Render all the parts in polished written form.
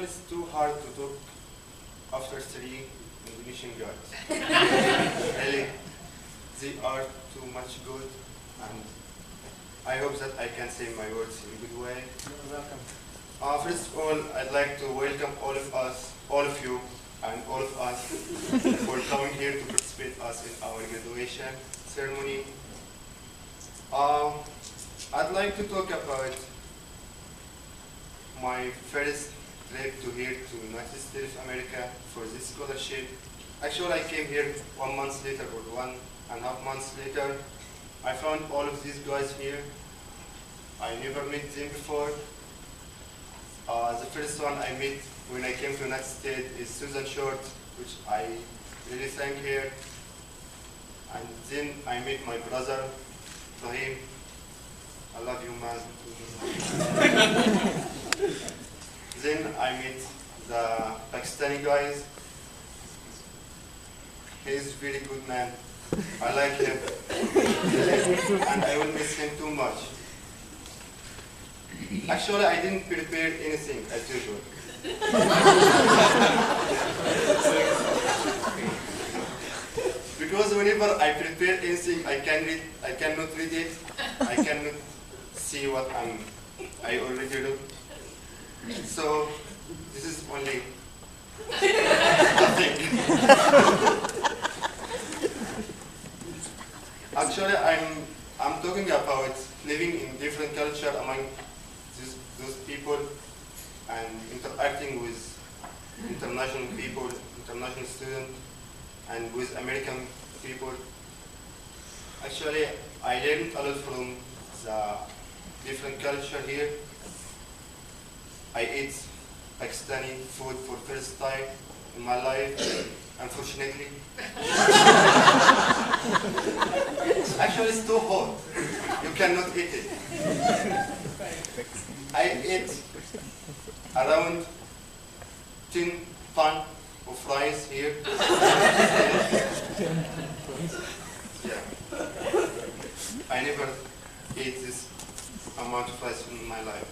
Actually, it's too hard to talk after three Indonesian guys. Really, they are too much good, and I hope that I can say my words in a good way. You're welcome. First of all, I'd like to welcome all of us, all of you, and all of us for coming here to participate us in our graduation ceremony. I'd like to talk about my first trip to here to United States of America for this scholarship. Actually, I came here 1 month later or 1.5 months later. I found all of these guys here. I never met them before. The first one I met when I came to United States is Susan Short, which I really thank her. And then I met my brother, Rahim. I love you, man. Then I met the Pakistani guys. He is a very good man. I like him. And I will miss him too much. Actually, I didn't prepare anything as usual. Because whenever I prepare anything, I cannot read it. I cannot see what I already do. So this is only nothing. Actually, I'm talking about living in different culture among those people and interacting with international people, international students, and with American people. Actually, I learned a lot from the different culture here. I ate Pakistani food for the first time in my life, unfortunately. Actually, it's too hot. You cannot eat it. I ate around 10 tons of rice here. Yeah. I never ate this amount of rice in my life.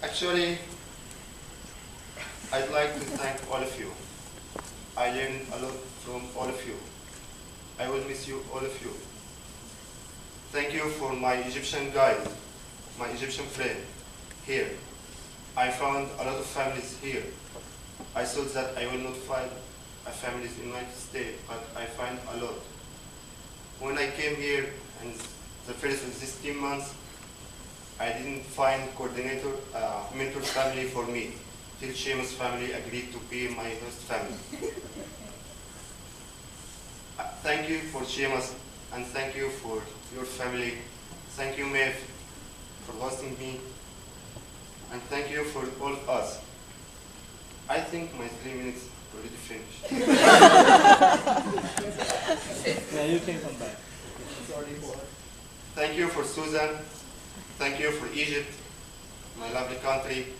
Actually, I'd like to thank all of you. I learned a lot from all of you. I will miss you, all of you. Thank you for my Egyptian guide, my Egyptian friend here. I found a lot of families here. I thought that I will not find a family in the United States, but I find a lot. When I came here, and the first of these 10 months, I didn't find coordinator, mentor family for me, till Seamus family agreed to be my host family. Thank you for Seamus, and thank you for your family. Thank you, Maeve, for hosting me, and thank you for all of us. I think my 3 minutes already finished. Yeah, you can come back. Thank you for Susan. Thank you for Egypt, my lovely country.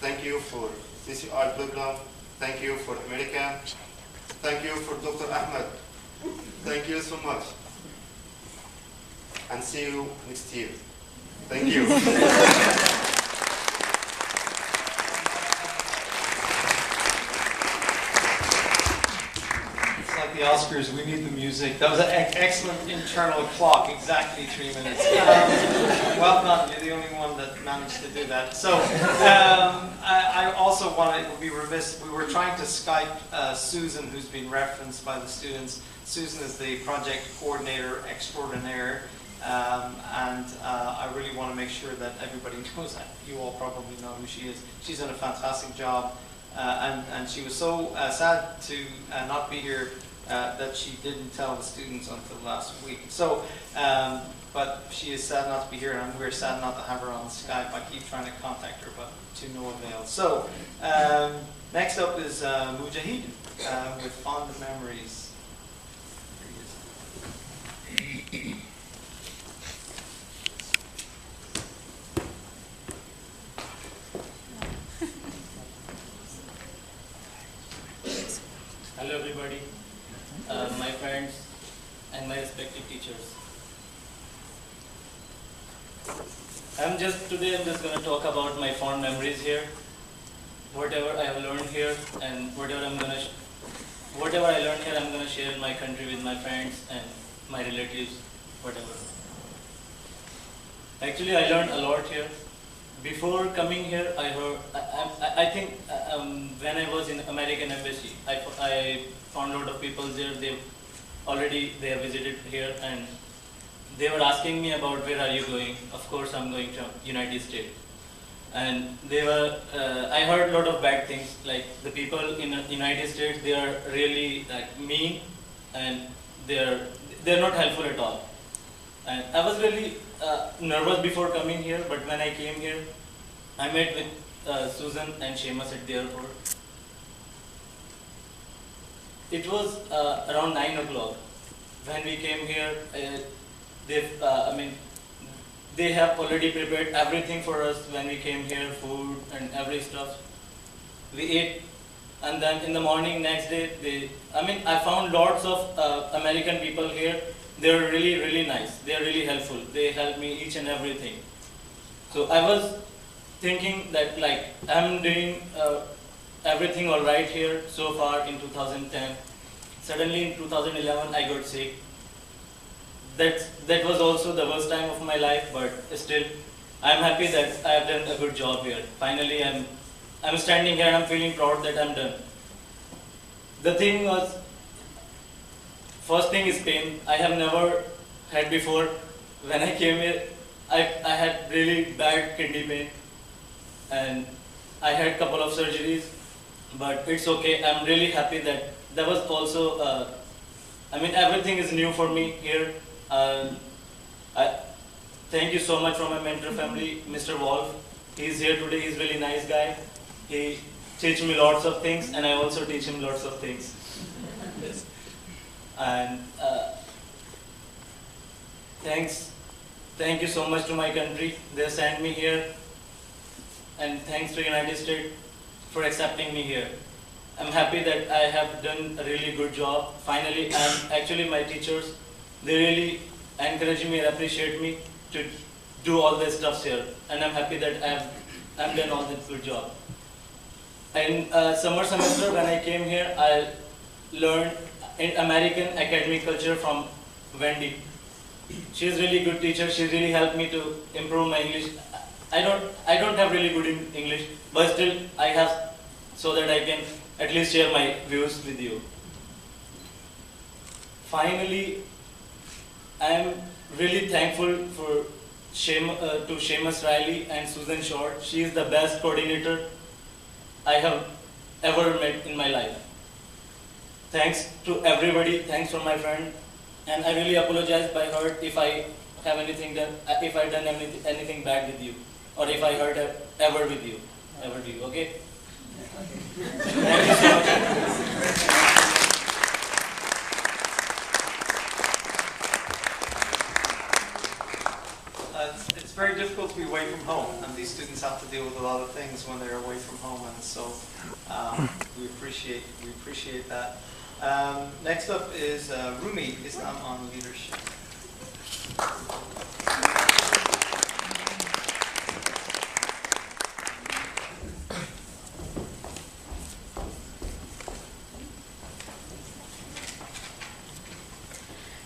Thank you for CCR program. Thank you for America. Thank you for Dr. Ahmed. Thank you so much. And see you next year. Thank you. The Oscars, we need the music. That was an excellent internal clock, exactly 3 minutes. Well done, you're the only one that managed to do that. So, I also wanted, it would be remiss, we were trying to Skype Susan, who's been referenced by the students. Susan is the project coordinator extraordinaire, and I really want to make sure that everybody knows that. You all probably know who she is. She's done a fantastic job, and she was so sad to not be here that she didn't tell the students until last week. So, but she is sad not to be here, and we're sad not to have her on Skype. I keep trying to contact her, but to no avail. So, next up is Mujahid with Fond Memories. Hello everybody, my friends and my respective teachers. Today I'm just going to talk about my fond memories here, whatever I have learned here, and whatever I learned here, I'm going to share in my country with my friends and my relatives, whatever. Actually, I learned a lot here. Before coming here, I think when I was in American Embassy, I found a lot of people there. They have visited here, and they were asking me about where are you going. Of course, I'm going to United States. And I heard a lot of bad things, like the people in the United States, they are really like mean, and they're not helpful at all. And I was really nervous before coming here, but when I came here, I met with Susan and Seamus at the airport. It was around 9 o'clock when we came here. They have already prepared everything for us when we came here, food and every stuff. We ate, and then in the morning next day, I found lots of American people here. They're really, really nice. They're really helpful. They help me each and everything. So I was thinking that like I'm doing everything all right here so far in 2010. Suddenly in 2011 I got sick. That was also the worst time of my life, but still I'm happy that I have done a good job here. Finally I'm standing here and I'm feeling proud that I'm done. The thing was, first thing is pain. I have never had before. When I came here, I had really bad kidney pain, and I had a couple of surgeries, but it's okay. I'm really happy that was also, everything is new for me here. Thank you so much from my mentor family, Mr. Wolf. He's here today. He's a really nice guy. He teaches me lots of things, and I also teach him lots of things. Yes. And thank you so much to my country. They sent me here, and thanks to United States for accepting me here. I'm happy that I have done a really good job. Finally, my teachers, they really encourage me and appreciate me to do all this stuff here, and I'm happy that I've done all this good job. In summer semester, when I came here, I learned in American academic culture from Wendy. She's a really good teacher. She really helped me to improve my English. I don't have really good English, but still I have, so that I can at least share my views with you. Finally, I am really thankful to Seamus Riley and Susan Short. She is the best coordinator I have ever met in my life. Thanks to everybody. Thanks for my friend, and I really apologize by heart if I have done anything bad with you, or if I hurt ever with you. Okay? Thank you so much. It's very difficult to be away from home, and these students have to deal with a lot of things when they're away from home, and so we appreciate that. Next up is Rumi, Islam on Leadership.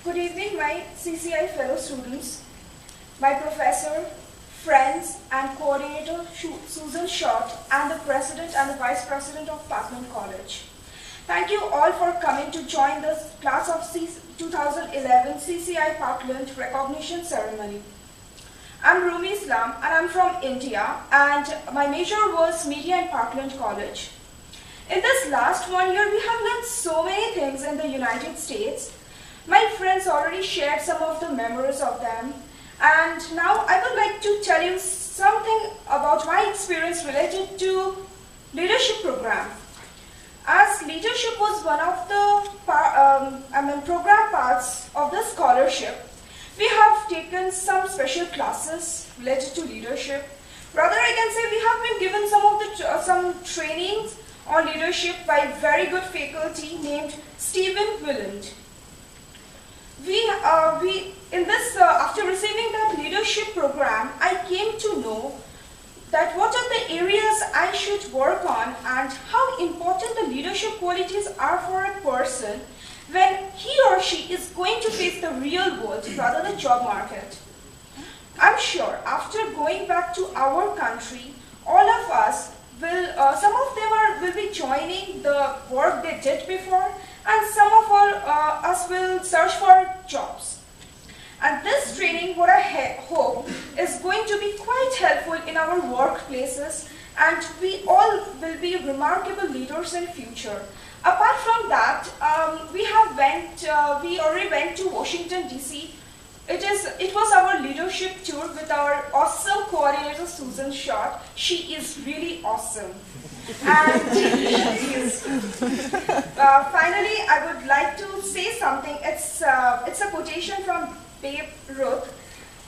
Good evening, my CCI fellow students, my professor, friends, and coordinator Susan Short, and the president and the vice president of Parkland College. Thank you all for coming to join the class of 2011 CCI Parkland recognition ceremony. I'm Rumi Islam, and I'm from India, and my major was media in Parkland College. In this last 1 year, we have learned so many things in the United States. My friends already shared some of the memories of them, and now I would like to tell you something about my experience related to leadership program. As leadership was one of the program parts of the scholarship, we have taken some special classes related to leadership. Rather, I can say we have been given some trainings on leadership by very good faculty named Stephen Willand. after receiving that leadership program, I came to know that what are the areas I should work on and how important the leadership qualities are for a person when he or she is going to face the real world rather than the job market. I'm sure after going back to our country, all of us will, some of them will be joining the work they did before, and some of us will search for jobs. And this training, what I hope, is going to be quite helpful in our workplaces, and we all will be remarkable leaders in future. Apart from that, we already went to Washington, D.C. It was our leadership tour with our awesome coordinator, Susan Schott. She is really awesome. And finally, I would like to say something. It's a quotation from Babe Ruth.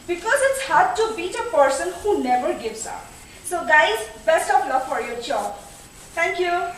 Because it's hard to beat a person who never gives up. So guys, best of luck for your job. Thank you.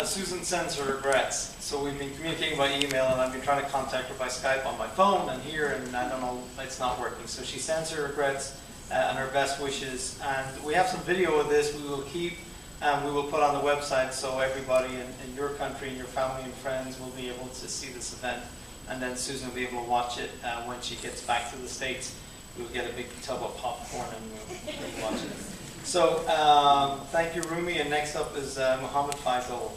Susan sends her regrets. So we've been communicating by email, and I've been trying to contact her by Skype on my phone and here, and I don't know, it's not working. So she sends her regrets and her best wishes. And we have some video of this we will keep and we will put on the website so everybody in your country and your family and friends will be able to see this event. And then Susan will be able to watch it when she gets back to the States. We'll get a big tub of popcorn and we'll watch it. So thank you, Rumi. And next up is Muhammad Faisal.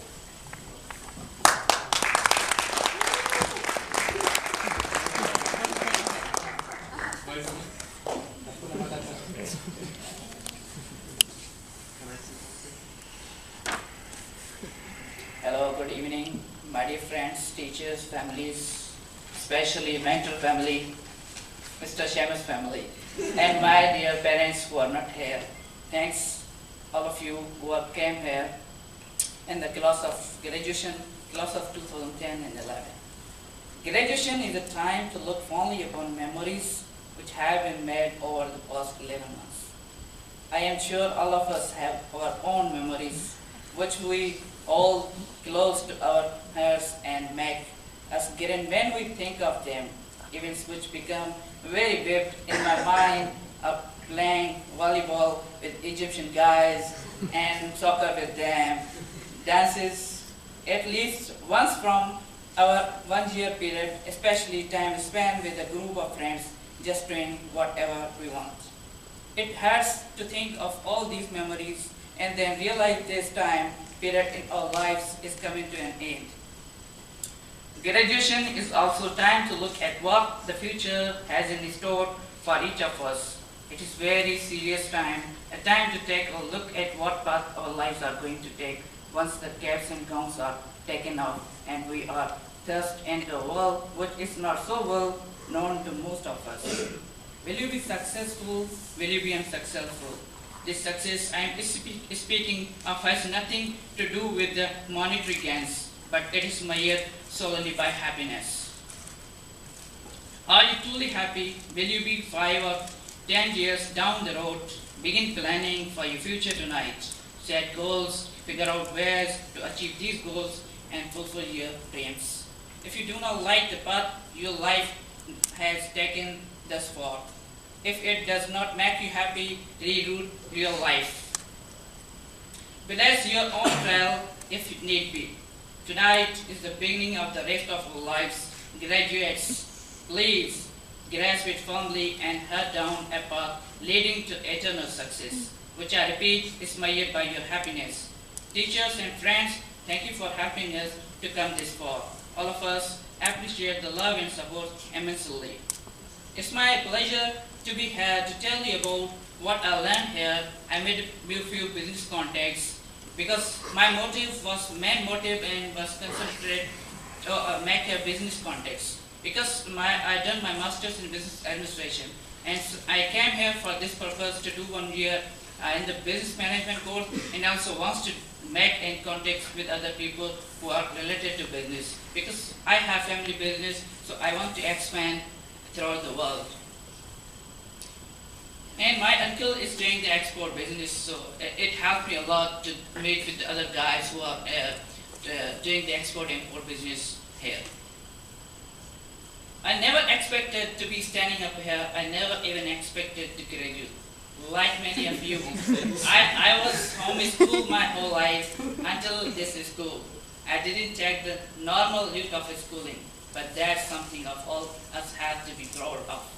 Hello, good evening, my dear friends, teachers, families, especially mentor family, Mr. Shamus family, and my dear parents who are not here. Thanks all of you who came here in the class of graduation, class of 2010 and 11. Graduation is a time to look fondly upon memories which have been made over the past 11 months. I am sure all of us have our own memories which we all close to our hearts and make us grin when we think of them, events which become very vivid in my mind of playing volleyball with Egyptian guys and soccer with them, dances at least once from our 1 year period, especially time spent with a group of friends just doing whatever we want. It hurts to think of all these memories and then realize this time period in our lives is coming to an end. Graduation is also time to look at what the future has in store for each of us. It is very serious time, a time to take a look at what path our lives are going to take once the caps and gowns are taken off and we are thrust into a world which is not so well known to most of us. Will you be successful? Will you be unsuccessful? This success I am speaking of has nothing to do with the monetary gains, but it is measured solely by happiness. Are you truly happy? Will you be 5 or 10 years down the road? Begin planning for your future tonight. Set goals, figure out ways to achieve these goals, and fulfill your dreams. If you do not like the path your life has taken thus far, if it does not make you happy, reroute your life. Bless your own trail if need be. Tonight is the beginning of the rest of our lives. Graduates, please grasp it firmly and head down a path leading to eternal success, which I repeat is measured by your happiness. Teachers and friends, thank you for helping us to come this far. All of us appreciate the love and support immensely. It's my pleasure to be here to tell you about what I learned here. I made a few business contacts because my main motive and was concentrated to make a business contacts. Because I done my master's in business administration, and so I came here for this purpose to do 1 year in the business management course, and also wants to make and contacts with other people who are related to business. Because I have family business, so I want to expand throughout the world. And my uncle is doing the export business, so it helped me a lot to meet with the other guys who are doing the export-import business here. I never expected to be standing up here. I never even expected to graduate. Like many of you, I was homeschooled my whole life until this school. I didn't take the normal route of schooling, but that's something of all us have to be proud of.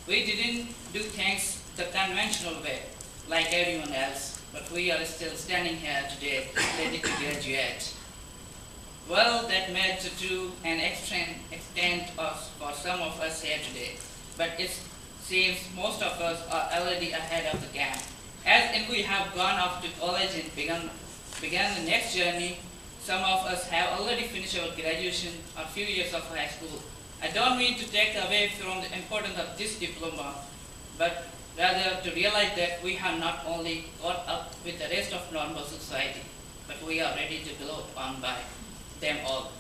We didn't do things the conventional way, like everyone else, but we are still standing here today, ready to graduate. Well, that may to an extent for some of us here today, but it seems most of us are already ahead of the game. As in we have gone off to college and began the next journey, some of us have already finished our graduation or few years of high school. I don't mean to take away from the importance of this diploma, but rather to realize that we have not only caught up with the rest of normal society, but we are ready to blow on by them all.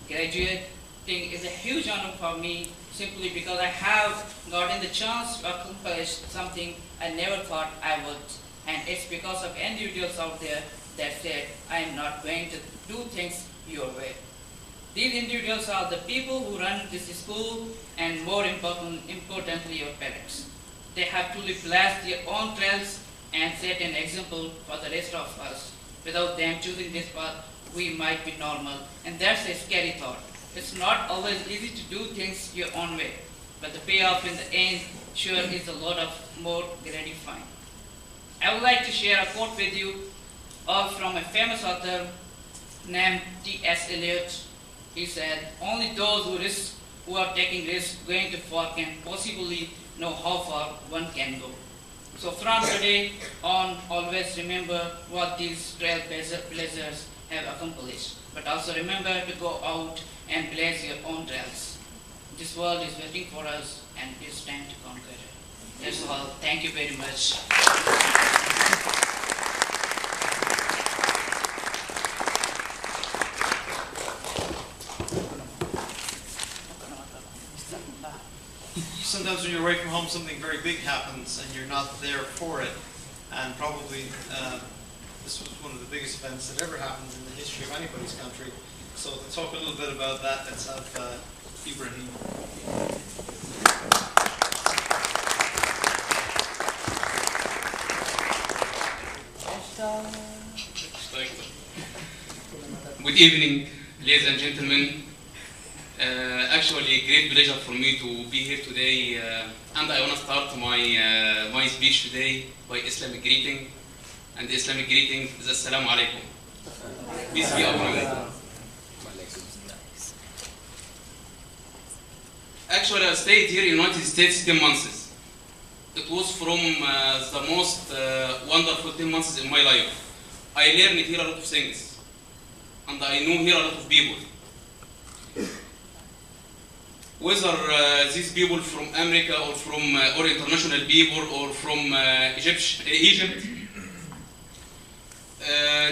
Graduating is a huge honor for me simply because I have gotten the chance to accomplish something I never thought I would. And it's because of individuals out there that said, I am not going to do things your way. These individuals are the people who run this school and more importantly, your parents. They have truly blazed their own trails and set an example for the rest of us. Without them choosing this path, we might be normal, and that's a scary thought. It's not always easy to do things your own way, but the payoff in the end sure is a lot of more gratifying. I would like to share a quote with you, all from a famous author named T.S. Eliot. He said, "Only those who are taking risks going too far can possibly know how far one can go." So from today on, always remember what these trailblazers have accomplished, but also remember to go out and blaze your own trails. This world is waiting for us, and it's time to conquer it. That's all. Thank you very much. Sometimes when you're away from home, something very big happens and you're not there for it. And probably this was one of the biggest events that ever happened in the history of anybody's country. So to talk a little bit about that, let's have Ibrahim. Good evening, ladies and gentlemen. Actually, a great pleasure for me to be here today, and I want to start my speech today by Islamic greeting, and the Islamic greeting is Assalamu alaikum. Peace be upon you. Actually, I stayed here in the United States 10 months. It was from the most wonderful 10 months in my life. I learned here a lot of things, and I know here a lot of people. Whether these people from America or from or international people or from Egypt,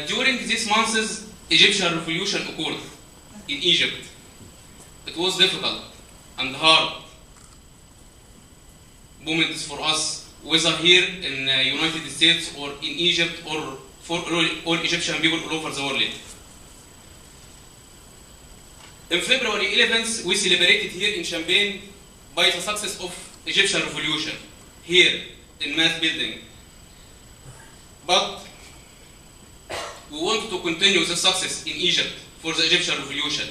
during these months, Egyptian revolution occurred in Egypt. It was difficult and hard moments for us, whether here in the United States or in Egypt or for all Egyptian people all over the world. In February 11th, we celebrated here in Champaign by the success of Egyptian revolution here in mass building. But we want to continue the success in Egypt for the Egyptian revolution.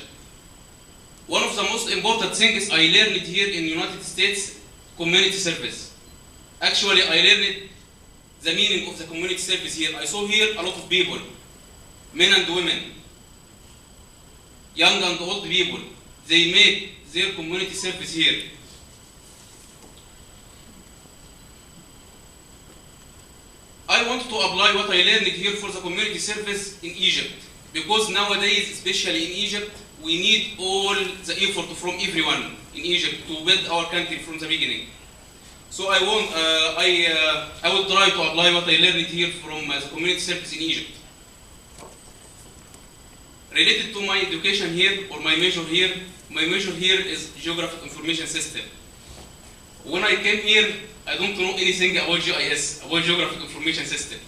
One of the most important things I learned here in the United States, community service. Actually, I learned the meaning of the community service here. I saw here a lot of people, men and women, young and old people. They made their community service here. I want to apply what I learned here for the community service in Egypt, because nowadays, especially in Egypt, we need all the effort from everyone in Egypt to build our country from the beginning. So I will try to apply what I learned here from the community service in Egypt. Related to my education here, or my major here is Geographic Information System. When I came here, I don't know anything about GIS, about Geographic Information System.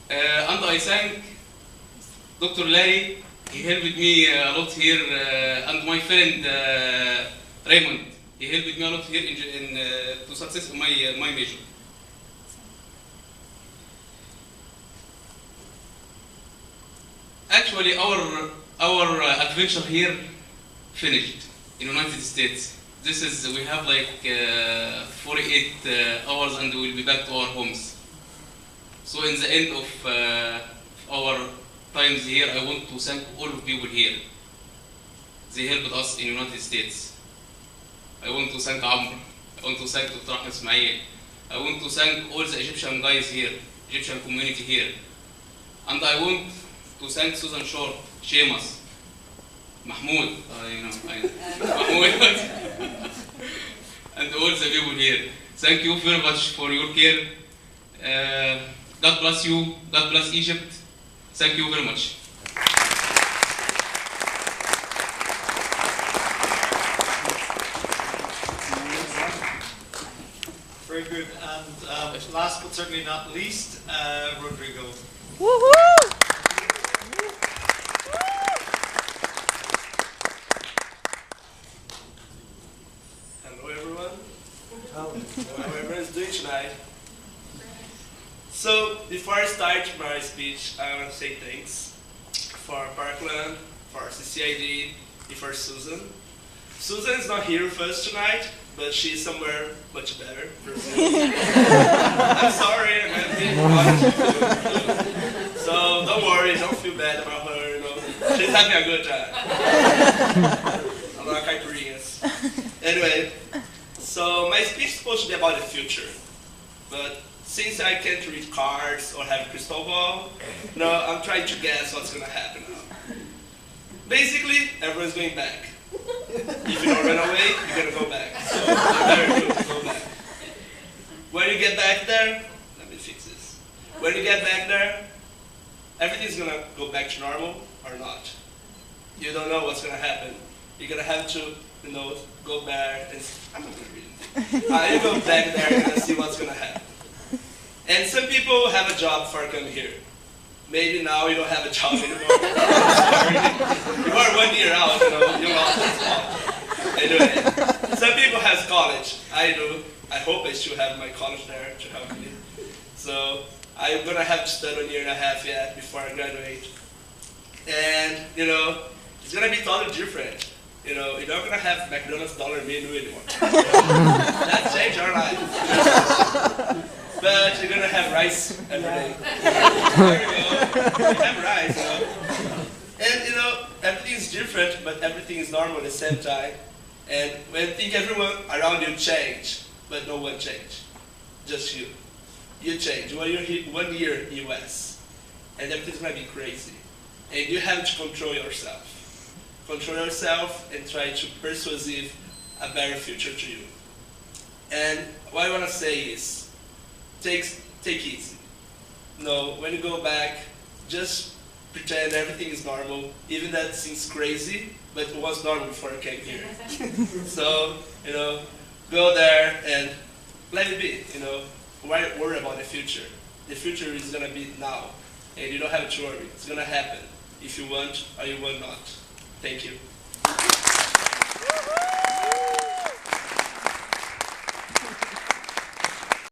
And I thank Dr. Larry. He helped me a lot here, and my friend Raymond. He helped me a lot here to success in my major. Actually, our adventure here finished in United States. We have like 48 hours and we will be back to our homes. So in the end of our times here, I want to thank all of people here. They helped us in United States. I want to thank Amr. I want to thank Dr. Ahmed Ismail. I want to thank all the Egyptian guys here, Egyptian community here. And I want to thank Susan Short, Sheamus, Mahmoud, Mahmoud, and all the people here. Thank you very much for your care. God bless you. God bless Egypt. Thank you very much. Very good. And last but certainly not least, Rodrigo. Hello everyone. How everyone's doing tonight. So before I start my speech, I want to say thanks for Parkland, for CCID, and for Susan. Susan is not here with us tonight, but she's somewhere much better. I'm sorry, I'm happy. So don't worry, don't feel bad about her. You know, she's having a good time. A lot of caipirinhas. Anyway, so my speech is supposed to be about the future, but since I can't read cards or have a crystal ball, no, I'm trying to guess what's going to happen now. Basically, everyone's going back. If you don't run away, you're going to go back. So you better go back. When you get back there, let me fix this. When you get back there, everything's going to go back to normal or not. You don't know what's going to happen. You're going to have to, go back and I'm not going to read it. You go back there, you're going to see what's going to happen. And some people have a job before coming here. Maybe now you don't have a job anymore. You are 1 year out, you're lost in school. Anyway, some people have college. I do. I hope I still have my college there to help me. So I'm gonna have to study 1.5 years yet before I graduate. And it's gonna be totally different. You're not gonna have McDonald's $1 menu anymore. That changed our life. But you're gonna have rice every day. There you go. You have rice, And everything is different, but everything is normal at the same time. And when you think everyone around you change, but no one change. Just you. You change. 1 year in US. And everything's gonna be crazy. And you have to control yourself. Control yourself and try to persuade a better future to you. And what I wanna say is, take easy. When you go back, just pretend everything is normal, even that seems crazy, but it was normal before I came here. So, go there and let it be, Why worry about the future? The future is gonna be now, and you don't have to worry. It's gonna happen if you want or you want not. Thank you.